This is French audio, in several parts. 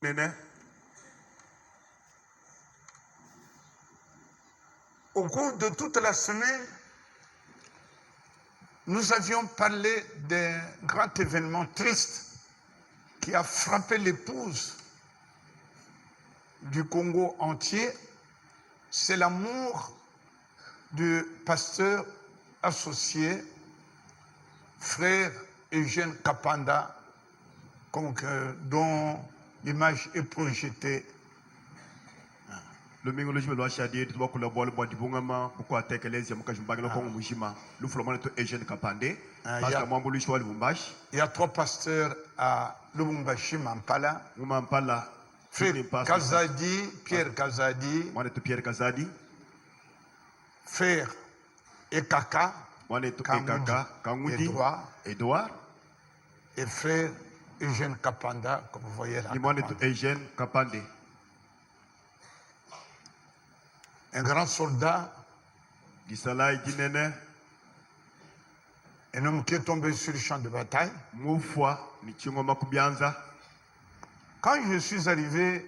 Néné. Au cours de toute la semaine, nous avions parlé d'un grand événement triste qui a frappé l'épouse du Congo entier. C'est la mort du pasteur associé, frère Eugène Kapanda, dont l'image est projetée. Le mingoloji me loacha di tu bakula bol bo di bungama ko atekelezi muka jimbagelo ko mujima lu fulomana to Eugène Kapande parce que mambo lu chwa Lubumbashi. Il y a 3 pasteurs à Lubumbashi, Mampala. Mampala. Frère Kazadi, Pierre Kazadi. Moi to Pierre Kazadi. Frère Ekaka. Moi to Ekaka, Kangudi. Edouard. Et frère Eugène Kapanda, comme vous voyez là. Moi to Eugène Kapande. Un grand soldat, un homme qui est tombé sur le champ de bataille. Quand je suis arrivé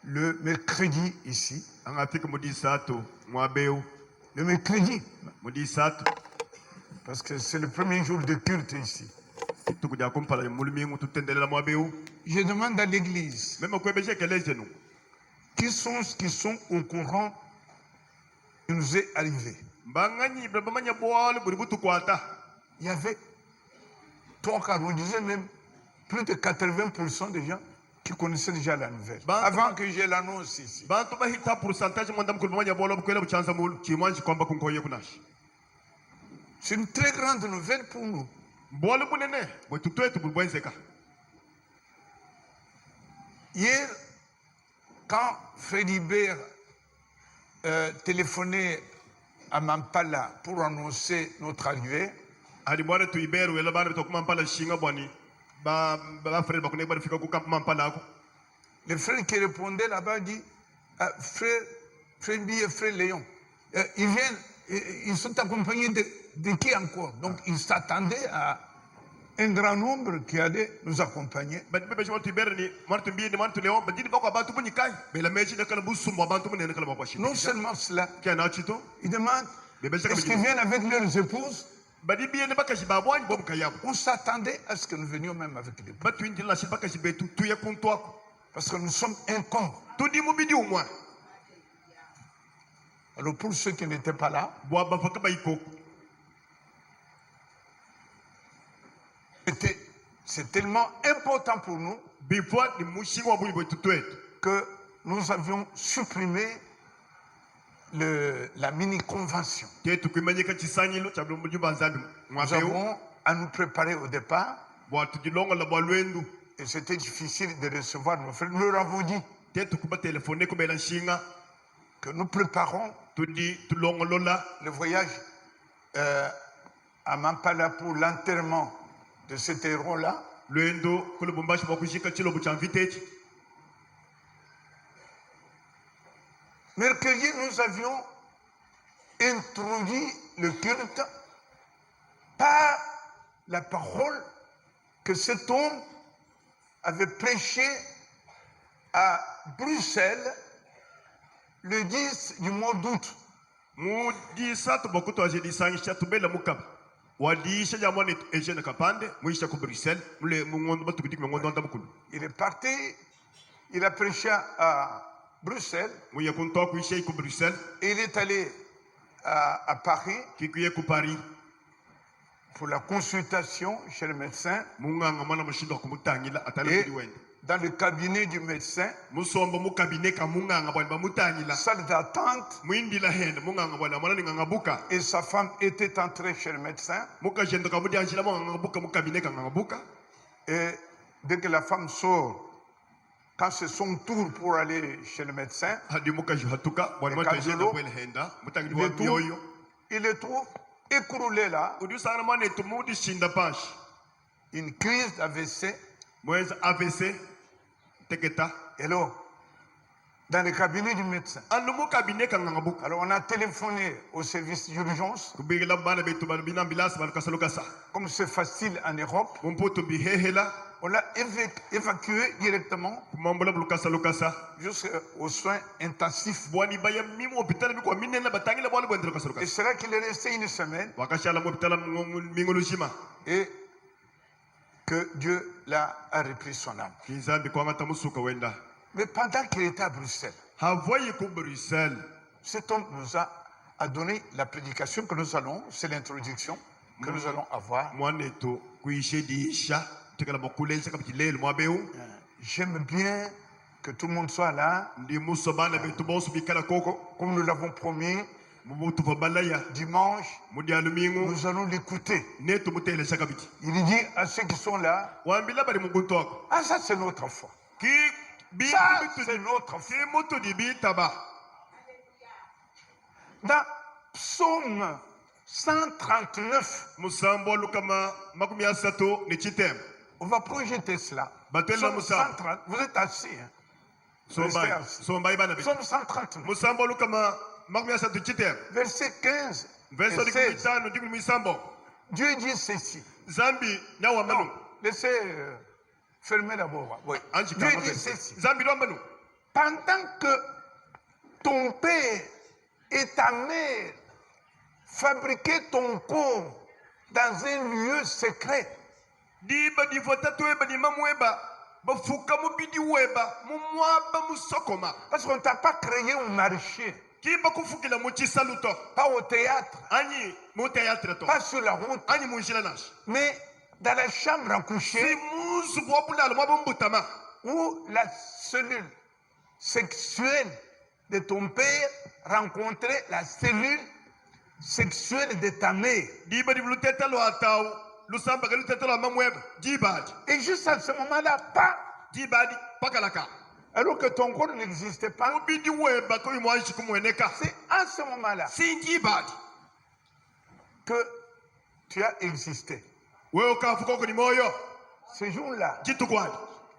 le mercredi ici, le mercredi, parce que c'est le premier jour de culte ici, je demande à l'église, qui sont au courant qui nous est arrivé. Il y avait 3 quarts, on disait même plus de 80% des gens qui connaissaient déjà la nouvelle. Avant que j'ai l'annonce ici. C'est une très grande nouvelle pour nous. Hier, quand Freddy Bert téléphonait à Mampala pour annoncer notre arrivée, le frère qui répondait là-bas dit frère Freddy et frère Léon, ils viennent, ils sont accompagnés de qui encore? Donc ils s'attendaient à un grand nombre qui allait nous accompagner. Non seulement cela, ils demandent est-ce qu'ils viennent avec leurs épouses? On s'attendait à ce que nous venions même avec les épouses. Parce que nous sommes incomptes. Alors pour ceux qui n'étaient pas là, c'est tellement important pour nous que nous avions supprimé la mini-convention. Nous avons à nous préparer au départ. Et c'était difficile de recevoir nos frères. Nous leur avons dit que nous préparons le voyage à Mampala pour l'enterrement de cet héros-là. Mercredi, nous avions introduit le culte par la parole que cet homme avait prêché à Bruxelles le 10 du mois d'août. Il est parti, il a prêché à Bruxelles, et il est allé à Paris pour la consultation chez le médecin. Et dans le cabinet du médecin, salle d'attente, et sa femme était entrée chez le médecin. Et dès que la femme sort, quand c'est son tour pour aller chez le médecin, il le trouve écroulé là. Une crise d'AVC. Et là, dans le cabinet du médecin. Alors on a téléphoné au service d'urgence. Comme c'est facile en Europe, On l'a évacué directement kumambula bulukasa lukasa jusqu'aux soins intensifs. bwani baya mimo hôpital biko minena batangila bwali bwendela Et kasaluka c'est là qu'il est resté une semaine wakashala mu hôpital mingolujima et que Dieu a repris son âme. kinzambi kwanga tamusuka wenda Mais pendant qu'il était à Bruxelles, havoyi ku Bruxelles cet homme nous a donné la prédication que nous allons, c'est l'introduction que nous allons avoir. mwaneto kuishe diisha tukala makulenza kabitilelo mwabeu J'aime bien que tout le monde soit là, ndi musobana betu bosu bikala koko comme nous l'avons promis. mubutu vabalaya Dimanche, mudialu mingu nous allons l'écouter. netu mutelesha kabiti Il dit à ceux qui sont là, wambila bali muguntu wako ah ça c'est notre foi. ki Ça c'est notre foi. ki mutu di bitaba Dans Psaume 139, musambo lukama makumi asatu ni chitem on va projeter cela. Batela Psaume Moussa. 130, vous êtes assis. Hein? Restez assis. sombai bana be Psaume 139, musambo lukama makumi asatu chitem verset 15 verso et 16. 15 dikuni misambo Dieu dit ceci. zambi nyawa Non, manu laissez fermer d'abord. Oui. anji Dieu kama dit be ceci. zambi do manu Pendant que ton père et ta mère fabriquaient ton corps dans un lieu secret, diba di votatu eba di mamweba bafuka mubidi weba mumwaba musokoma parce qu'on ne t'a pas créé au marché, kiba kufukila muchisaluto pas au théâtre, anyi muteatre to pas sur la route, anyi munjila nash mais dans la chambre à si coucher musu bwabulala mwabumbutama où la cellule sexuelle de ton père rencontrait la cellule sexuelle de ta mère. diba di lutetelo ataw lusamba ga lutetelo mamweba jibadi Et juste à ce moment-là, pas, jibadi pakalaka alors que ton corps n'existait pas, mubidi weba ko imwanshi kumweneka c'est à ce moment-là si jibadi que tu as existé. wewe kafuka ko ni moyo Ce jour-là, jitukwadi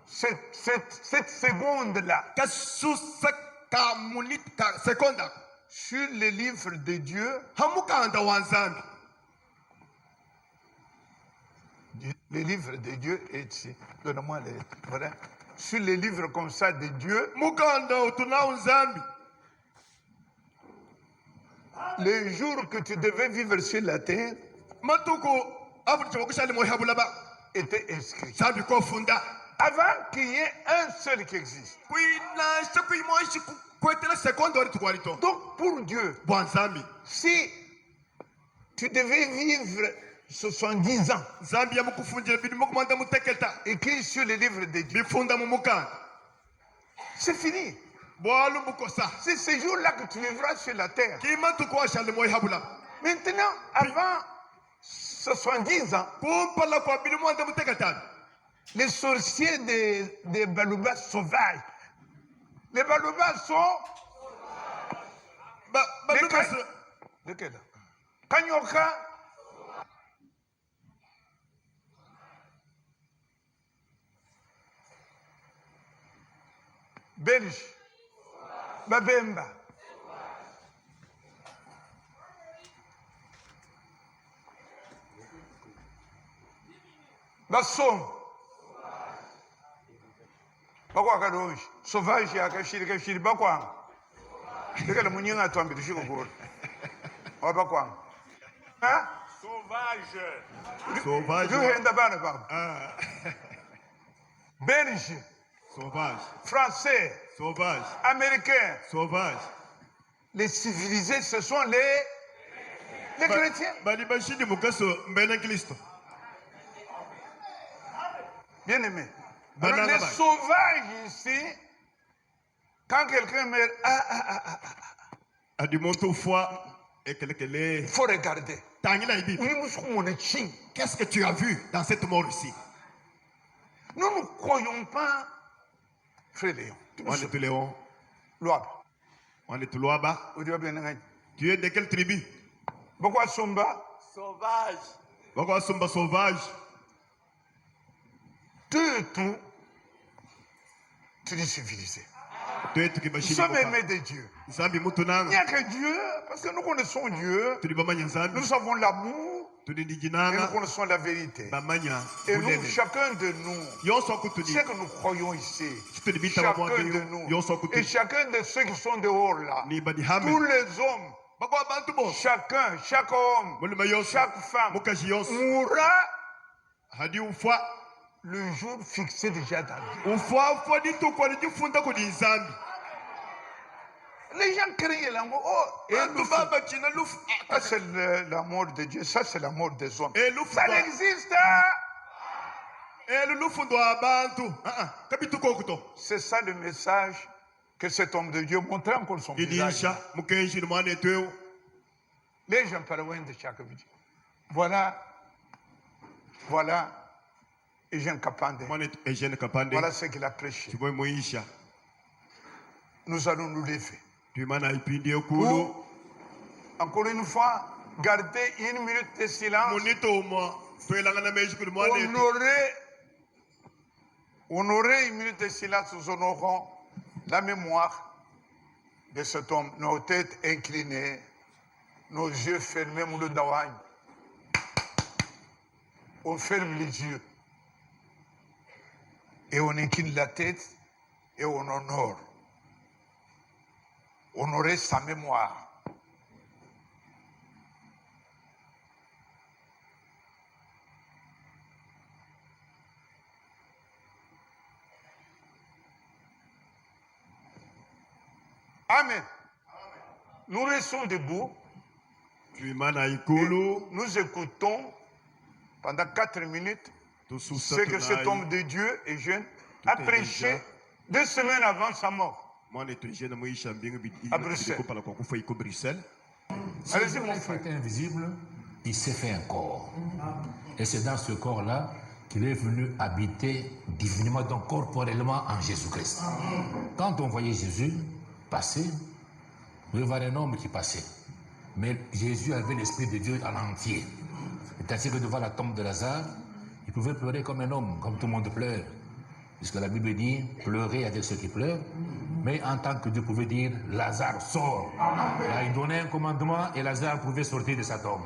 cette seconde-là, kasusa ka munit ka sekonda sur le livre de Dieu, hamukanda wanzambi le livre de Dieu est ici. Donne-moi les. Voilà. Sur les livres comme ça de Dieu, mukanda utuna unzambi les jours que tu devais vivre sur la terre matuko afuti wakushali mohabulaba étaient inscrits. zambi ko funda Avant qu'il y ait un seul qui existe. kuina shaku imwanshi kwetela sekonda wali tukwalito Donc pour Dieu, bwanzambi si tu devais vivre 70 ans zambi yamukufunjira bidi mukumanda muteketa écrit sur le livre de Dieu, bifunda mu mukanda c'est fini. bwalu mukosa C'est ce jour-là que tu vivras sur la terre. kimatuko washali mohabula Maintenant, avant 70 ans, kumpala kwa bidi mwanda muteketa les sorciers des Baluba sauvages, les Baluba sont balubas lesquels? Kanyoka, Belge, Babemba, Bassom, Bakwa Kadosh, Sauvage, Yakashiri, Bakwa, Lekala Munyanga Tombi, Shiko, or Bakwa. Hein? sauvage Je viens d'abord. Belge, sauvage Français, sauvage Américains, sauvage les civilisés, ce sont les chrétiens. bali bashindi mukaso mbena kristo Bien aimé. Banana Alors, les bag. sauvages ici, quand quelqu'un meurt, adi monto foi ekelekele il faut regarder. tangila ibi qu'est-ce que tu as vu dans cette mort ici Nous ne croyons pas, frère Léon. on est tous léon Loi. on est tous loaba tu es de quelle tribu Pourquoi Somba? Sauvage. bako asumba sauvage Tout, tu es civilisé. tu es Nous tukibashini sommes aimés de Dieu. nzambi mutu Il n'y nanga a que Dieu, parce que nous connaissons Dieu. tuli bamanya nzambi Nous savons l'amour. nous connaissons la vérité. Et nous, chacun de nous, ce que nous croyons ici, chacun de nous, et chacun de ceux qui sont dehors là, tous les hommes, chacun, chaque homme, chaque femme, mourra le jour fixé déjà dans Dieu. Les gens crient la mort. Oh, ça c'est la mort de Dieu, ça c'est la mort des hommes. Ça n'existe pas. C'est ça le message que cet homme de Dieu montrait encore son visage. Les gens parlent de chaque vie. Voilà, Eugène Kapande. Voilà ce qu'il a prêché. Nous allons nous lever. Pour, encore une fois, garder une minute de silence. Honorer une minute de silence, nous honorons la mémoire de cet homme, nos têtes inclinées, nos yeux fermés, on ferme les yeux et on incline la tête et on honore. Honorer sa mémoire. Amen. Nous restons debout. Nous écoutons pendant 4 minutes ce que cet homme de Dieu et jeune a prêché 2 semaines avant sa mort. À Bruxelles. Allez-y, mon frère. Il était invisible, il s'est fait un corps. Et c'est dans ce corps-là qu'il est venu habiter divinement, donc corporellement en Jésus-Christ. Quand on voyait Jésus passer, on voyait voir un homme qui passait. Mais Jésus avait l'Esprit de Dieu en entier. C'est-à-dire que devant la tombe de Lazare, il pouvait pleurer comme un homme, comme tout le monde pleure. Puisque la Bible dit, pleurer avec ceux qui pleurent. Mais en tant que Dieu pouvait dire, Lazare sort. Là, il donnait un commandement et Lazare pouvait sortir de sa tombe.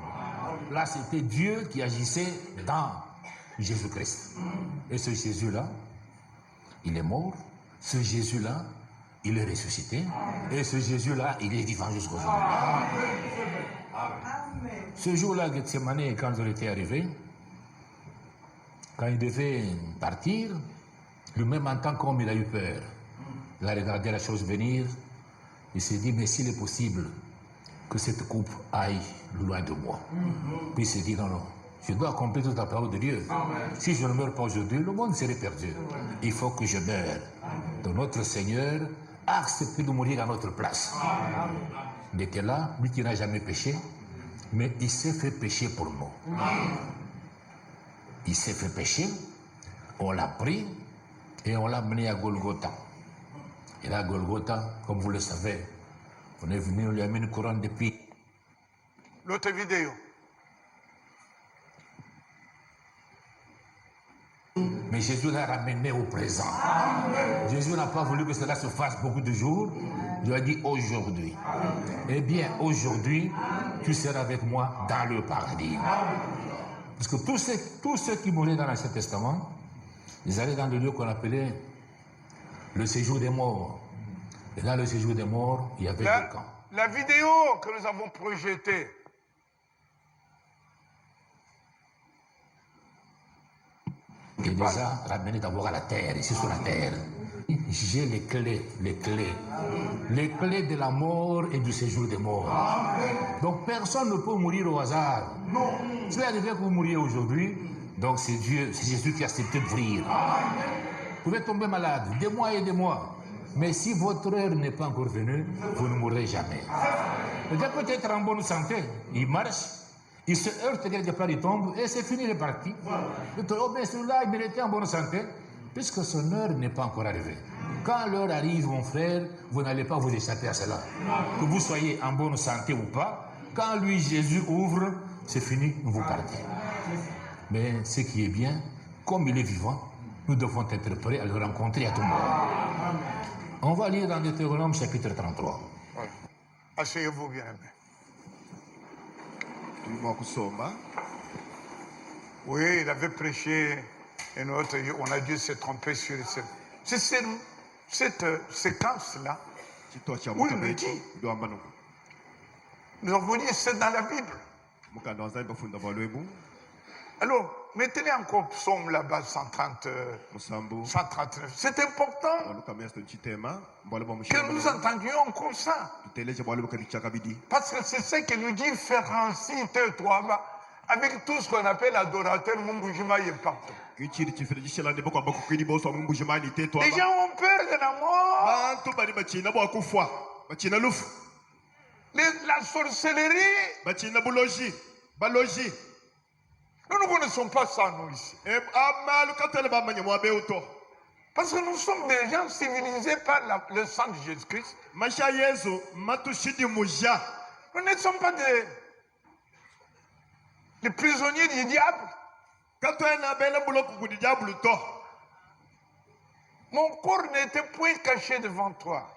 Là, c'était Dieu qui agissait dans Jésus-Christ. Et ce Jésus-là, il est mort. Ce Jésus-là, il est ressuscité. Et ce Jésus-là, il est vivant jusqu'au jour. Ce jour-là, Gethsemane, quand il était arrivé, quand il devait partir, lui-même en tant qu'homme, il a eu peur. Il a regardé la chose venir. Il s'est dit, mais s'il est possible que cette coupe aille loin de moi. Puis il s'est dit, non, je dois accomplir toute la parole de Dieu. Si je ne meurs pas aujourd'hui, le monde serait perdu. Il faut que je meure. Donc notre Seigneur a accepté de mourir à notre place. Il était là, lui qui n'a jamais péché, mais il s'est fait pécher pour nous. Il s'est fait pécher, on l'a pris et on l'a mené à Golgotha. Et là, à Golgotha, comme vous le savez, on est venu, on lui a mis une couronne d'épines. L'autre vidéo. Mais Jésus l'a ramené au présent. Jésus n'a pas voulu que cela se fasse beaucoup de jours. Il a dit aujourd'hui. Eh bien, aujourd'hui, tu seras avec moi dans le paradis. Parce que tous ceux qui mouraient dans l'Ancien Testament, ils allaient dans le lieu qu'on appelait le séjour des morts. Et dans le séjour des morts, il y avait deux camps. La vidéo que nous avons projetée, il les a ramenés d'abord à la terre, ici sur la terre. J'ai les clés de la mort et du séjour des morts. Donc personne ne peut mourir au hasard. C'est arrivé que vous mouriez aujourd'hui, donc c'est Dieu, c'est Jésus qui a accepté de mourir. Vous pouvez tomber malade, des mois et des mois. Mais si votre heure n'est pas encore venue, vous ne mourrez jamais. Le gars peut être en bonne santé, il marche, il se heurte quelque part, il tombe, et c'est fini, il est parti. Oh, mais celui-là, il était en bonne santé, puisque son heure n'est pas encore arrivée. Quand l'heure arrive, mon frère, vous n'allez pas vous échapper à cela. Que vous soyez en bonne santé ou pas, quand lui, Jésus, ouvre, c'est fini, vous partez. Mais ce qui est bien, comme il est vivant, nous devons être prêts à le rencontrer à tout moment. On va lire dans Deutéronome chapitre 33. Asseyez-vous bien. Oui, il avait prêché une autre, on a dû se tromper sur c'est cette séquence-là. Oui, il me dit. Nous avons dit, c'est dans la Bible. Alors, mettez-les encore psaume là-bas, 139. C'est important que nous entendions comme ça. Parce que c'est ce qui nous différencie, toi, avec tout ce qu'on appelle adorateur, Mumbujima est partout. Les gens ont peur de la mort. La sorcellerie. Nous ne connaissons pas ça, nous, ici. Parce que nous sommes des gens civilisés par le sang de Jésus-Christ. Nous ne sommes pas des prisonniers du diable. Mon corps n'était point caché devant toi.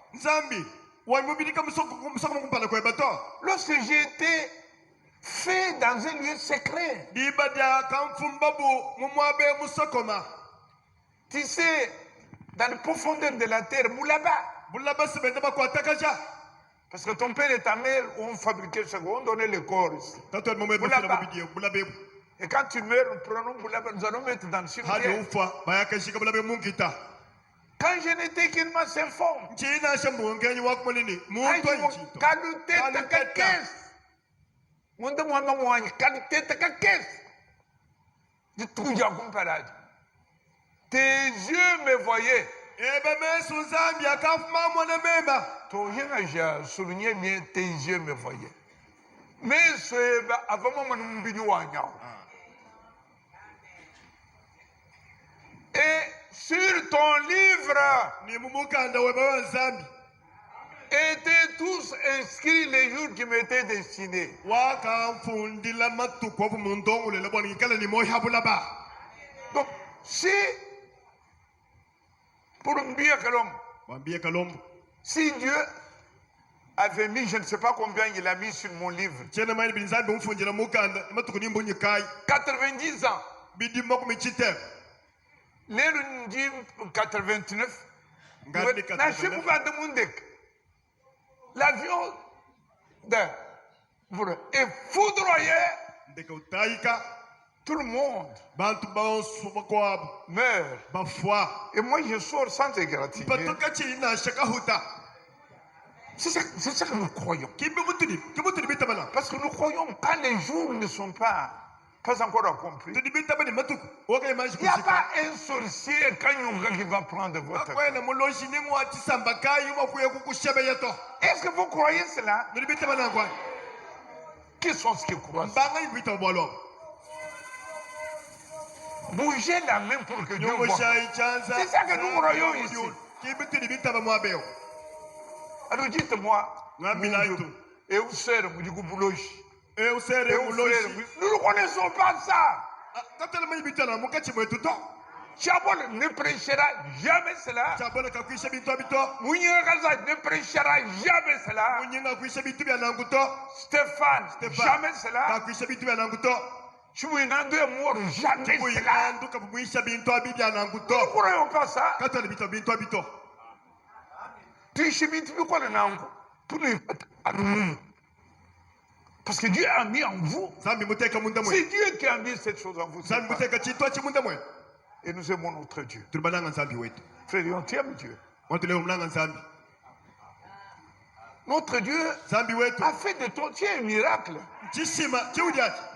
Lorsque j'ai été fait dans un lieu secret. Tu sais, dans les profondeurs de la terre, Moulaba. Parce que ton père et ta mère ont fabriqué ce qu'on donnait le corps ici. Et quand tu meurs, nous prenons Moulaba, nous allons mettre dans le cimetière. Quand je n'étais qu'une masse informe, tes yeux me voyaient. J'ai souligné bien, tes yeux me voyaient. Mais c'est avant moi, et sur ton livre étaient tous inscrits les jours qui m'étaient destinés. Donc, si, pour mieux que l'homme, si Dieu avait mis, je ne sais pas combien il a mis sur mon livre, 90 ans, les 89, l'avion est foudroyé. Tout le monde meurt. Et moi, je sors sans égratigner. C'est ça que nous croyons. Parce que nous croyons quand les jours ne sont pas encore accomplis. Il n'y a pas un sorcier quand qui va prendre votre corps. Est-ce que vous croyez cela? Qui sont ceux qui croient ça? Bougez la main pour que Dieu voie. C'est ça que nous croyons ici. Alors dites-moi, et où c'est le Boulogi? Nous ne connaissons pas ça. Chabol ne prêchera jamais cela. Mouniagaza ne prêchera jamais cela. Stéphane, jamais cela. Chouinando est mort, jamais cela. Nous ne croyons pas ça. Parce que Dieu a mis en vous. C'est Dieu qui a mis cette chose en vous. Et nous aimons notre Dieu. Frère, on t'aime Dieu. Notre Dieu a fait de toi un miracle.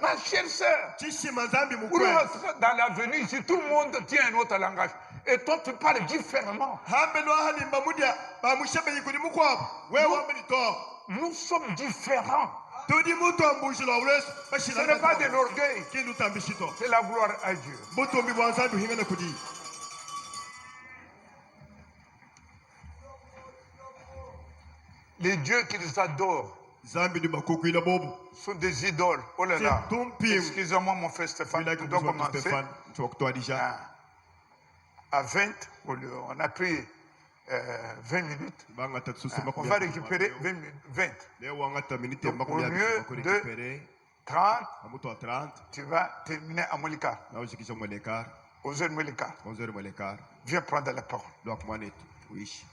Ma chère sœur, dans l'avenir, si tout le monde tient un autre langage, et toi tu parles différemment. Nous sommes différents. Ce n'est pas de l'orgueil, c'est la gloire à Dieu. Les dieux qu'ils adorent sont des idoles. Oh là là. Excusez-moi, mon frère Stéphane, tu dois commencer. À 20, on a pris 20 minutes. On va récupérer 20. Donc, au lieu de 30, à moto à 30 tu vas terminer à Molika. là où c'est qu'ils ont mon écart 11h Molika. 11h mon écart Viens prendre la parole. donc moi net oui